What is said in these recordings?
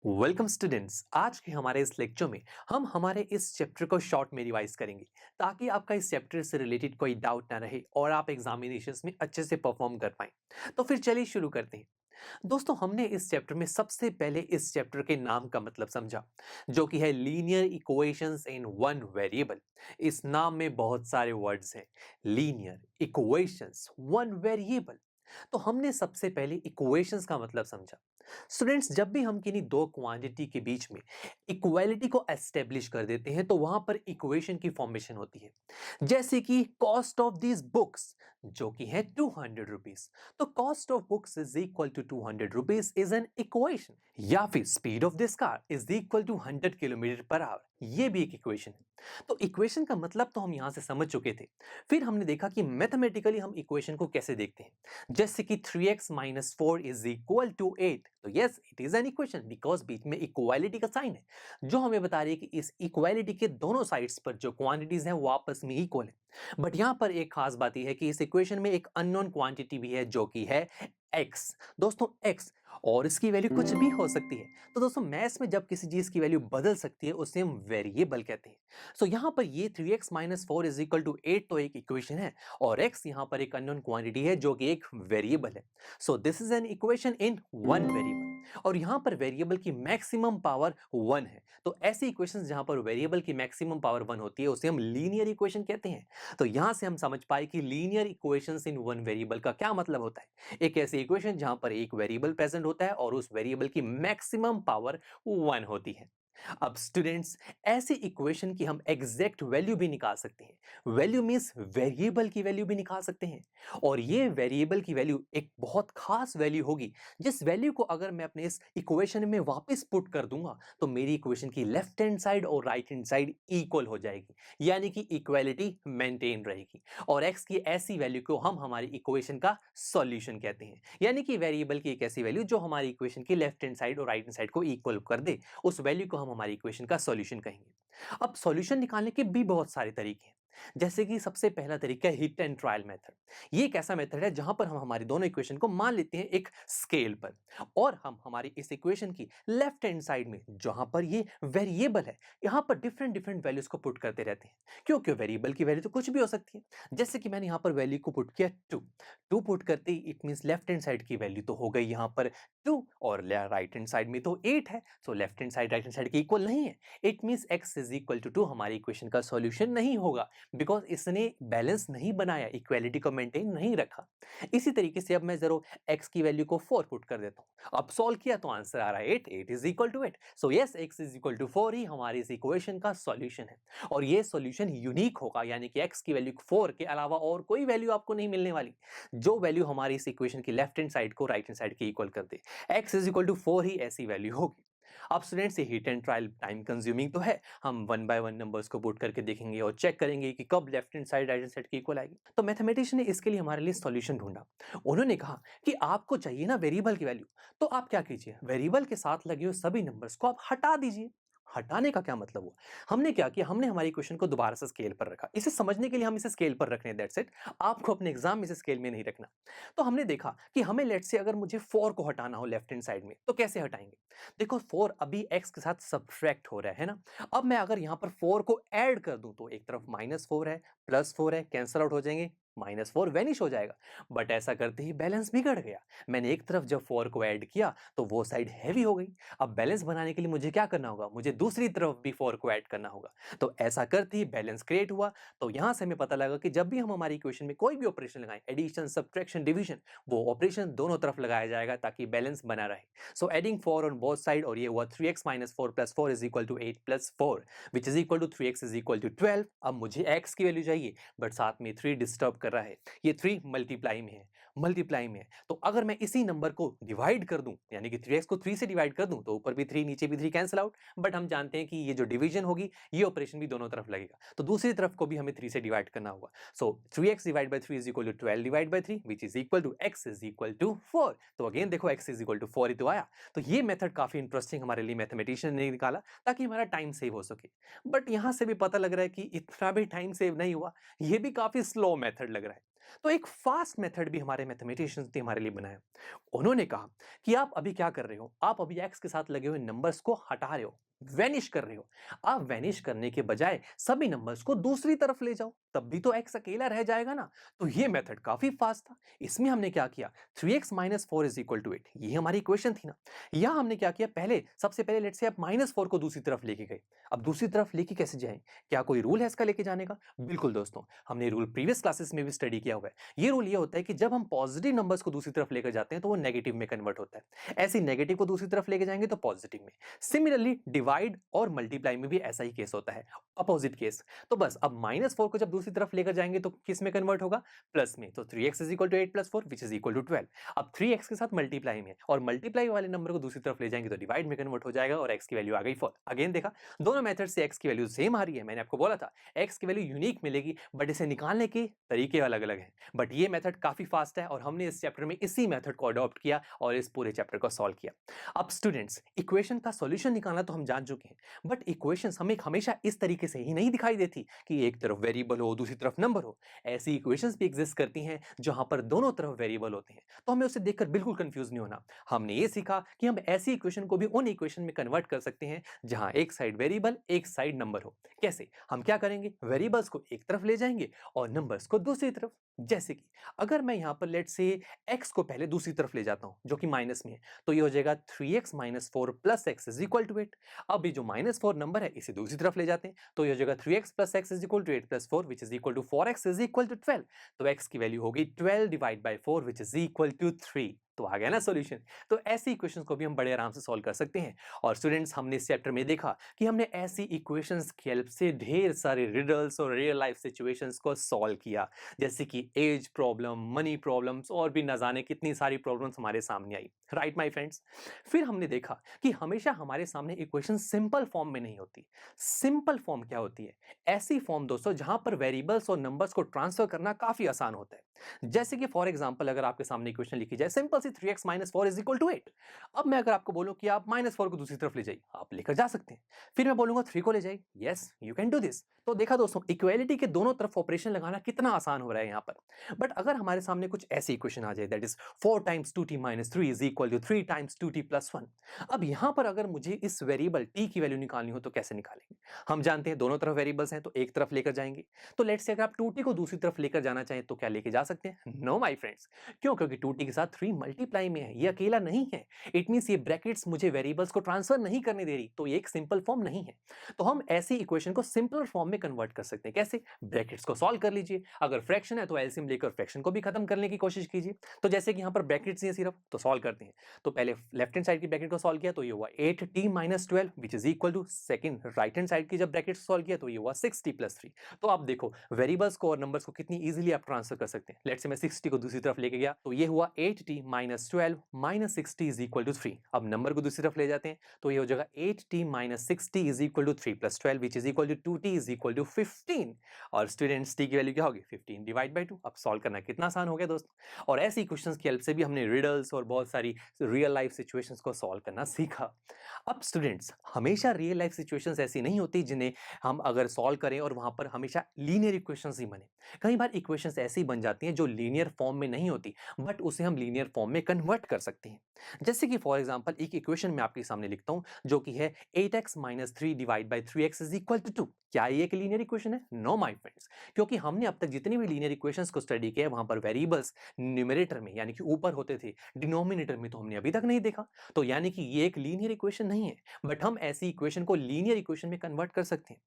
Welcome students. आज के हमारे इस लेक्चर में हम हमारे इस चैप्टर को शॉर्ट में रिवाइज करेंगे ताकि आपका इस चैप्टर से रिलेटेड कोई डाउट ना रहे और आप एग्जामिनेशंस में अच्छे से परफॉर्म कर पाएं। तो फिर चलिए शुरू करते हैं। दोस्तों, हमने इस चैप्टर में सबसे पहले इस चैप्टर के नाम का मतलब समझा, जो कि है linear equations in one variable. इस नाम में बहुत सारे वर्ड्स हैं। Linear equations one variable. तो हमने सबसे पहले इक्वेशंस का मतलब समझा। स्टूडेंट्स, जब भी हम किन्हीं दो क्वांटिटी के बीच में इक्वालिटी को एस्टेब्लिश कर देते हैं तो वहां पर इक्वेशन की फॉर्मेशन होती है। जैसे कि कॉस्ट ऑफ दिस बुक्स, जो कि है 200 रुपीज। तो cost of books is equal to 200 rupees is an equation. या फिर speed of this car is equal to 100 kilometre per hour, ये भी एक इक्वेशन है। तो इक्वेशन का मतलब तो हम यहां से समझ चुके थे। फिर हमने देखा कि मैथमेटिकली हम इक्वेशन को कैसे देखते हैं। जैसे कि 3x minus 4 is equal to 8। तो yes, it is an equation because बीच में इक्वालिटी का साइन है, जो हमें बता रही है कि इस इक्वालिटी के दोनों साइड्स पर जो क्वांटिटीज हैं वो आपस में इक्वल है। बट यहां पर एक खास बात यह है कि इस इक्वेशन में एक अननोन क्वांटिटी भी है, जो कि है x। दोस्तों, x और इसकी वैल्यू कुछ भी हो सकती है। तो दोस्तों, मैथ्स में जब किसी चीज की वैल्यू बदल सकती है उसे हम वेरिएबल कहते हैं। सो यहां पर ये 3x minus 4 is equal to 8 तो एक इक्वेशन है, और x यहां पर एक अननोन क्वांटिटी है जो कि एक वेरिएबल है। So this is an equation in one variable. और यहां पर वेरिएबल की मैक्सिमम पावर 1 है। तो ऐसी इक्वेशंस जहां पर वेरिएबल की मैक्सिमम पावर 1 होती है उसे हम लीनियर इक्वेशन कहते हैं। तो यहां से हम समझ पाए कि linear equations in one variable का क्या मतलब होता है। एक ऐसी इक्वेशन जहां पर एक वेरिएबल प्रेजेंट होता है और उस वेरिएबल की मैक्सिमम पावर 1 होती है। अब स्टूडेंट्स, ऐसी इक्वेशन की हम एग्जैक्ट वैल्यू भी निकाल सकते हैं। वैल्यू मींस वेरिएबल की वैल्यू भी निकाल सकते हैं। और ये वेरिएबल की वैल्यू एक बहुत खास वैल्यू होगी, जिस वैल्यू को अगर मैं अपने इस इक्वेशन में वापस पुट कर दूंगा तो मेरी इक्वेशन की लेफ्ट हैंड साइड और राइट हैंड साइड इक्वल हो जाएगी, यानी कि इक्वालिटी मेंटेन रहेगी। और x की ऐसी वैल्यू को हम हमारी इक्वेशन का सॉल्यूशन कहते हैं, यानी कि वेरिएबल की एक ऐसी वैल्यू जो हमारी इक्वेशन की लेफ्ट हैंड साइड और राइट हैंड साइड को इक्वल कर दे, उस वैल्यू को हम हमारी इक्वेशन का सॉल्यूशन कहेंगे। अब सॉल्यूशन निकालने के भी बहुत सारे तरीके हैं। जैसे कि सबसे पहला तरीका है हिट एंड ट्रायल मेथड। ये एक ऐसा मेथड है जहां पर हम हमारी दोनों इक्वेशन को मान लेते हैं एक स्केल पर, और हम हमारी इस इक्वेशन की लेफ्ट हैंड साइड में, जहां पर ये वेरिएबल है, यहां पर डिफरेंट डिफरेंट वैल्यूज को पुट करते रहते हैं, क्योंकि वेरिएबल की वैल्यू तो कुछ भी हो सकती है। जैसे कि मैंने यहां पर वैल्यू को पुट किया 2। 2 पुट करते ही it means left hand side की वैल्यू तो हो गई यहां पर 2, और राइट हैंड साइड में तो 8 है। So left hand side right hand side के इक्वल नहीं है। It means x is equal to 2 हमारी इक्वेशन का सॉल्यूशन नहीं होगा, बिकॉज इसने बैलेंस नहीं बनाया, इक्वालिटी को मेंटेन नहीं रखा। इसी तरीके से अब मैं जरूर x की वैल्यू को 4 पुट कर देता हूं। अब सॉल्व किया तो आंसर आ रहा है 8। 8 is equal to 8। So yes, x is equal to 4 ही हमारी इस इक्वेशन का सॉल्यूशन है। और ये सॉल्यूशन यूनिक होगा, यानी कि x की वैल्यू 4 के अलावा और कोई वैल्यू आपको नहीं मिलने वाली, जो वैल्यू हमारी इस इक्वेशन की लेफ्ट हैंड साइड को राइट हैंड साइड के इक्वल कर दे। x इज इक्वल टू 4 ही ऐसी वैल्यू होगी। अब स्टूडेंट्स, ये hit and trial time consuming तो है। हम वन बाय वन नंबर्स को पुट करके देखेंगे और चेक करेंगे कि कब left hand side right hand side की इक्वल आएगी। तो मैथमेटिशियन ने इसके लिए हमारे लिए सॉल्यूशन ढूंढा। उन्होंने कहा कि आपको चाहिए ना वेरिएबल की वैल्यू, तो आप क्या कीजिए, वेरिएबल के साथ लगे हुए सभी नंबर्स को आप हटा दीजिए। हटाने का क्या मतलब हुआ? हमने क्या किया, हमने हमारी क्वेश्चन को दोबारा से स्केल पर रखा। इसे समझने के लिए हम इसे स्केल पर रखने, दैट्स इट। आपको अपने एग्जाम में इसे स्केल में नहीं रखना। तो हमने देखा कि हमें लेट्स से अगर मुझे 4 को हटाना हो लेफ्ट हैंड साइड में, तो कैसे हटाएंगे। देखो, 4 अभी x के साथ सब्ट्रैक्ट हो रहा है ना। अब मैं अगर यहां पर 4 को ऐड कर दूं तो एक तरफ -4 है, +4 है, कैंसिल आउट हो जाएंगे, -4 वैनिश हो जाएगा। बट ऐसा करते ही बैलेंस बिगड़ गया। मैंने एक तरफ जब 4 को ऐड किया तो वो साइड हैवी हो गई। अब बैलेंस बनाने के लिए मुझे क्या करना होगा, मुझे दूसरी तरफ भी 4 को ऐड करना होगा। तो ऐसा करते ही बैलेंस क्रिएट हुआ। तो यहां से हमें पता लगा कि जब भी हम हमारी इक्वेशन में कोई भी ऑपरेशन लगाएं, एडिशन, सब्ट्रैक्शन, डिवीजन, वो ऑपरेशन दोनों तरफ लगाया जाएगा ताकि बैलेंस बना रहे। So adding 4 on both side, और ये हुआ 3x minus 4 plus 4 is equal to 8 plus 4, which is equal to 3x is equal to 12। अब मुझे x की वैल्यू चाहिए, बट साथ में 3 डिस्टर्ब कर रहा है। ये 3 मल्टीप्लाई में है, मल्टीप्लाई में है। तो अगर मैं इसी नंबर को डिवाइड कर दूं, यानी कि 3x को 3 से डिवाइड कर दूं, तो ऊपर भी 3 नीचे भी 3 कैंसिल आउट। बट हम जानते हैं कि ये जो डिवीजन होगी, ये ऑपरेशन भी दोनों तरफ लगेगा, तो दूसरी तरफ को भी हमें 3 से डिवाइड करना होगा। So 3x divide by 3 is equal to 12 divide by 3, which is equal to x is equal to 4। तो अगेन देखो, x इज इक्वल टू 4 ही तो आया। तो ये मेथड काफी इंटरेस्टिंग हमारे लिए मैथमेटिशियन ने निकाला, ताकि हमारा टाइम सेव हो सके। बट यहां से भी पता लग रहा है कि इतना भी टाइम सेव नहीं हुआ, ये भी काफी स्लो मेथड लग रहा है। तो एक फास्ट मेथड भी हमारे मैथमेटिशियंस ने हमारे लिए बनाया। उन्होंने कहा कि आप अभी क्या कर रहे हो, आप अभी एक्स के साथ लगे हुए नंबर्स को हटा रहे हो, वैनिश कर रहे हो। आप वैनिश करने के बजाय सभी नंबर्स को दूसरी तरफ ले जाओ, तब भी तो एक्स अकेला रह जाएगा ना। तो ये मेथड काफी फास्ट था। इसमें हमने क्या किया, 3x minus four is equal to 8, ये हमारी इक्वेशन थी ना। यहां हमने क्या किया, सबसे पहले लेट्स से आप -4 को दूसरी तरफ लेके गए। अब दूसरी तरफ लेके कैसे जाएं, क्या कोई रूल है इसका लेके जाने का? बिल्कुल दोस्तों, हमने रूल प्रीवियस क्लासेस में भी स्टडी किया हुआ है। ये रूल ये होता है कि जब हम पॉजिटिव नंबर्स को दूसरी तरफ लेकर जाते हैं तो वो नेगेटिव में कन्वर्ट होता है, ऐसे नेगेटिव को दूसरी तरफ लेके जाएंगे तो पॉजिटिव में। सिमिलरली डिवाइड और मल्टीप्लाई में भी ऐसा ही केस होता है, अपोजिट केस। तो बस अब -4 को जब दूसरी तरफ लेकर जाएंगे तो किस में कन्वर्ट होगा, प्लस में। तो 3x is equal to 8 plus 4 which is equal to 12। अब 3x के साथ मल्टीप्लाई में, और मल्टीप्लाई वाले नंबर को दूसरी तरफ ले जाएंगे तो डिवाइड में कन्वर्ट हो जाएगा और x की वैल्यू आ गई 4। अगेन देखा, दोनों मेथड से x की वैल्यू सेम आ रही है। मैंने आपको बोला था x की वैल्यू यूनिक मिलेगी, बट इसे निकालने के तरीके अलग अलग हैं। बट ये मेथड काफी फास्ट है और हमने इस चैप्टर में इसी मेथड को अडॉप्ट किया और इस पूरे चैप्टर को सॉल्व किया। अब स्टूडेंट्स, इक्वेशन का सॉल्यूशन निकालना तो हम जान चुके हैं, बट इक्वेशंस हमें हमेशा इस तरीके से ही नहीं दिखाई देती कि एक तरफ वेरिएबल हो दूसरी तरफ नंबर हो। ऐसी इक्वेशंस भी एग्जिस्ट करती हैं जहां पर दोनों तरफ वेरिएबल होते हैं, तो हमें उसे देखकर बिल्कुल कंफ्यूज नहीं होना। हमने ये सीखा कि हम ऐसी इक्वेशन को भी उन इक्वेशन में कन्वर्ट कर सकते हैं जहां एक साइड वेरिएबल एक साइड नंबर हो। कैसे? हम क्या करेंगे, वेरिएबल्स को एक तरफ ले जाएंगे और नंबर्स को दूसरी तरफ। जैसे कि अगर मैं यहां पर लेट से x को पहले दूसरी तरफ ले जाता हूं जो कि माइनस में है, तो ये हो जाएगा 3x minus 4 plus x is equal to 8। अब ये जो -4 नंबर है इसे दूसरी तरफ ले जाते हैं, तो ये हो जाएगा 3x plus x is equal to 8 plus 4 which is equal to 4x is equal to 12। तो x की वैल्यू होगी 12 divide by 4 which is equal to 3। तो आ गया ना सॉल्यूशन। तो ऐसी इक्वेशंस को भी हम बड़े आराम से सॉल्व कर सकते हैं। और स्टूडेंट्स, हमने इस चैप्टर में देखा कि हमने ऐसी इक्वेशंस की हेल्प से ढेर सारे रिडल्स और रियल लाइफ सिचुएशंस को सॉल्व किया, जैसे कि एज प्रॉब्लम, मनी प्रॉब्लम्स और भी न जाने कितनी सारी प्रॉब्लम्स हमारे सामने आई। Right my friends. फिर हमने देखा कि हमेशा हमारे सामने इक्वेशन सिंपल फॉर्म में नहीं होती। सिंपल फॉर्म क्या होती है? ऐसी फॉर्म दोस्तों जहां पर वेरिएबल्स और नंबर्स को ट्रांसफर करना काफी आसान होता है। जैसे कि फॉर एग्जांपल अगर आपके सामने इक्वेशन लिखी जाए सिंपल सी 3x minus 4 is equal to 8। अब मैं अगर आपको बोलूं कि आप -4 को दूसरी तरफ ले जाइए, आप लेकर जा सकते हैं। फिर मैं बोलूंगा 3 को ले जाइए, yes you can do this. तो देखा दोस्तों, इक्वालिटी के दोनों तरफ ऑपरेशन लगाना कितना आसान हो रहा है यहाँ पर। बट अगर हमारे सामने कुछ ऐसी इक्वेशन आ जाए that is 4 times 2t minus 3 is equal to 3 times 2t plus 1। अब यहाँ पर अगर मुझे इस वेरिएबल t की वैल्यू निकालनी हो तो कैसे निकालेंगे? हम जानते हैं दोनों तरफ वेरिएबल्स हैं तो एक तरफ लेकर जाएंगे। तो लेट्स से अगर आप 2t को दूसरी तरफ लेकर जाना चाहें तो क्या लेके जा सकते हैं? No my friends. क्यों? क्योंकि 2t के साथ 3 मल्टीप्लाई में है, ये अकेला नहीं है। इट मींस ये ब्रैकेट्स मुझे वेरिएबल्स को ट्रांसफर नहीं करने दे रही, तो ये एक सिंपल फॉर्म नहीं है। तो हम ऐसी इक्वेशन को सिंपलर फॉर्म में कन्वर्ट कर सकते हैं। कैसे? ब्रैकेट्स को सॉल्व कर लीजिए। अगर फ्रैक्शन है तो एलसीएम लेकर फ्रैक्शन को भी खत्म करने की कोशिश कीजिए। तो जैसे कि यहाँ पर ब्रैकेट्स हैं सिर्फ, तो सॉल्व करते हैं। तो पहले लेफ्ट हैंड साइड की ब्रैकेट को सॉल्व किया तो ये हुआ 8t minus 12 which is equal to, second right hand side की जब ब्रैकेट सॉल्व किया तो ये हुआ 6t प्लस 3। तो आप देखो वेरिएबल्स को और नंबर्स को कितनी इजीली आप ट्रांसफर कर सकते हैं। लेट्स से मैं 6t को दूसरी तरफ लेके गया तो ये हुआ 8t minus 12 minus 6t is equal to 3। अब नंबर को दूसरी तरफ ले जाते हैं तो ये हो जाएगा 8t minus 6t is equal to 3 plus 12 which is equal to 2t is equal to 15। और स्टूडेंट्स, t की वैल्यू क्या होगी? 15 डिवाइड बाई 2। अब सॉल्व करना कितना आसान हो गया दोस्तों। और ऐसी क्वेश्चंस की हेल्प से भी हमने रिडल्स और बहुत सारी रियल लाइफ सिचुएशंस को सॉल्व करना सीखा। अब स्टूडेंट्स, हमेशा रियल लाइफ सिचुएशंस ऐसी नहीं होती जिन्हें हम अगर सॉल्व करें और वहां पर हमेशा लीनियर इक्वेशंस ही बने। कई बार इक्वेशंस ऐसी बन जाती हैं जो लीनियर फॉर्म में नहीं होती, बट उसे हम लीनियर फॉर्म में कन्वर्ट कर सकते हैं। जैसे कि फॉर एग्जांपल एक इक्वेशन मैं आपके सामने लिखता हूं जो कि है 8x minus 3 divide by 3x is equal to 2। क्या ये एक लीनियर इक्वेशन है? No my friends. क्योंकि हमने अब तक जितनी भी लीनियर इक्वेशंस को स्टडी किया है वहां पर वेरिएबल्स न्यूमरेटर में यानी कि ऊपर होते थे, डिनोमिनेटर में तो हमने अभी तक नहीं देखा। तो यानी कि ये एक लीनियर इक्वेशन नहीं है, बट हम ऐसी इक्वेशन को लीनियर इक्वेशन में कन्वर्ट कर सकते हैं।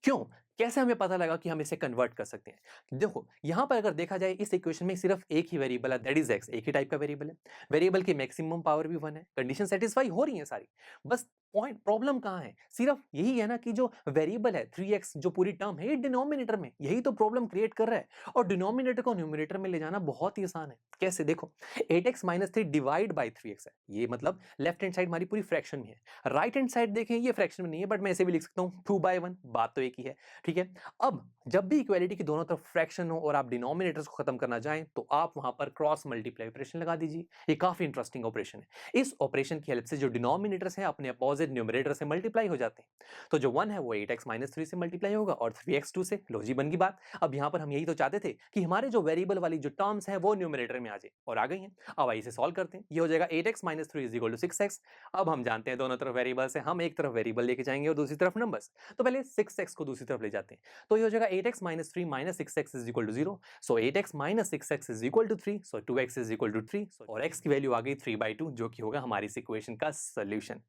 क्यों? कैसे हमें पता लगा कि हम इसे कन्वर्ट कर सकते हैं? देखो यहां पर अगर देखा जाए इस इक्वेशन में सिर्फ एक ही वेरिएबल है दैट इज x, एक ही टाइप का वेरिएबल है। वेरिएबल की मैक्सिमम पावर भी 1 है, कंडीशन सेटिस्फाई हो रही है सारी। बस पॉइंट प्रॉब्लम कहां है? सिर्फ यही है ना कि जो वेरिएबल है 3x जो पूरी टर्म है ये डिनोमिनेटर में, यही तो प्रॉब्लम क्रिएट कर रहा है। और डिनोमिनेटर को न्यूमरेटर में ले जाना बहुत ही आसान है। कैसे? देखो 8x minus 3 divide by 3x है, ये मतलब लेफ्ट हैंड साइड हमारी पूरी फ्रैक्शन में है। राइट हैंड साइड देखें ये फ्रैक्शन में नहीं है, बट मैं इसे भी लिख सकता हूँ 2/1, बात तो एक ही है। ठीक है। अब जब भी इक्वालिटी की दोनों तरफ फ्रैक्शन हो और आप डिनोमिनेटर्स को खत्म करना चाहें तो आप वहां पर क्रॉस मल्टीप्लाई ऑपरेशन लगा दीजिए। ये काफी इंटरेस्टिंग ऑपरेशन ऑपरेशन है। इस ऑपरेशन की हेल्प से जो डिनोमिनेटर्स हैं अपने अपोजिट न्यूमरेटर से मल्टीप्लाई हो जाते हैं। तो जो 1 है वो 8x माइनस 3 से मल्टीप्लाई होगा और 3x 2 से। लो जी, बन गई बात। अब यहाँ पर हम यही तो चाहते थे कि हमारे जो वेरिएबल वाली जो टर्म्स है वो न्यूमरेटर में आ जाए, और आ गई हैं। अब आइए इसे सॉल्व करते हैं। ये हो जाएगा 8x minus 3 is equal to 6x। अब हम जानते हैं दोनों तरफ वेरिएबल्स है, हम एक तरफ वेरिएबल लेके जाएंगे और दूसरी तरफ नंबर्स। तो पहले 6x को दूसरी तरफ ले जाते हैं। तो ये हो जाएगा 8x minus 3 minus 6x is equal to 0। So 8x minus 6x is equal to 3। So 2x is equal to 3 और x की वैल्यू आ गई 3/2, जो कि होगा हमारी इस इक्वेशन का सोल्यूशन।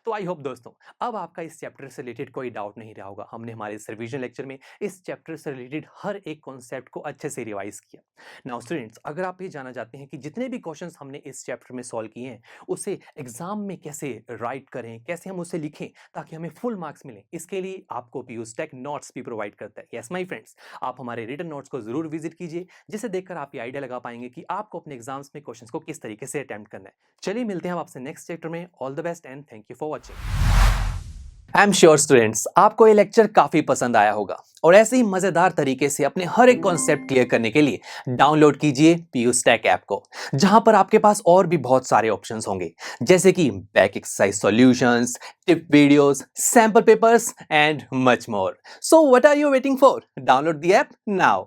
तो आई होप दोस्तों अब आपका इस चैप्टर से रिलेटेड कोई डाउट नहीं रहा होगा। हमने हमारे इस रिवीजन लेक्चर में इस चैप्टर से रिलेटेड हर एक कॉन्सेप्ट को अच्छे से रिवाइज किया। नाउ स्टूडेंट्स, अगर आप ये जानना चाहते हैं कि जितने भी क्वेश्चंस हमने इस चैप्टर में सॉल्व किए हैं उसे एग्जाम में कैसे राइट करें, कैसे हम उसे लिखें ताकि हमें फुल मार्क्स मिले, इसके लिए आपको पीयूष टेक नोट्स भी प्रोवाइड करता है। यस माय फ्रेंड्स, आप हमारे रिटन नोट्स को जरूर विजिट कीजिए, जिसे देखकर आप ये आइडिया लगा पाएंगे कि आपको अपने एग्जाम्स में क्वेश्चंस को किस तरीके से अटेम्प्ट करना है। चलिए मिलते हैं आपसे नेक्स्ट चैप्टर में। All the best and thank you for watching. I am sure students आपको ये लेक्चर काफी पसंद आया होगा, और ऐसे ही मजेदार तरीके से अपने हर एक कॉन्सेप्ट क्लियर करने के लिए डाउनलोड कीजिए पीयूष टेक ऐप को, जहां पर आपके पास और भी बहुत सारे ऑप्शंस होंगे, जैसे कि back exercise solutions, tip videos, sample papers and much more. So what are you waiting for? Download the app now.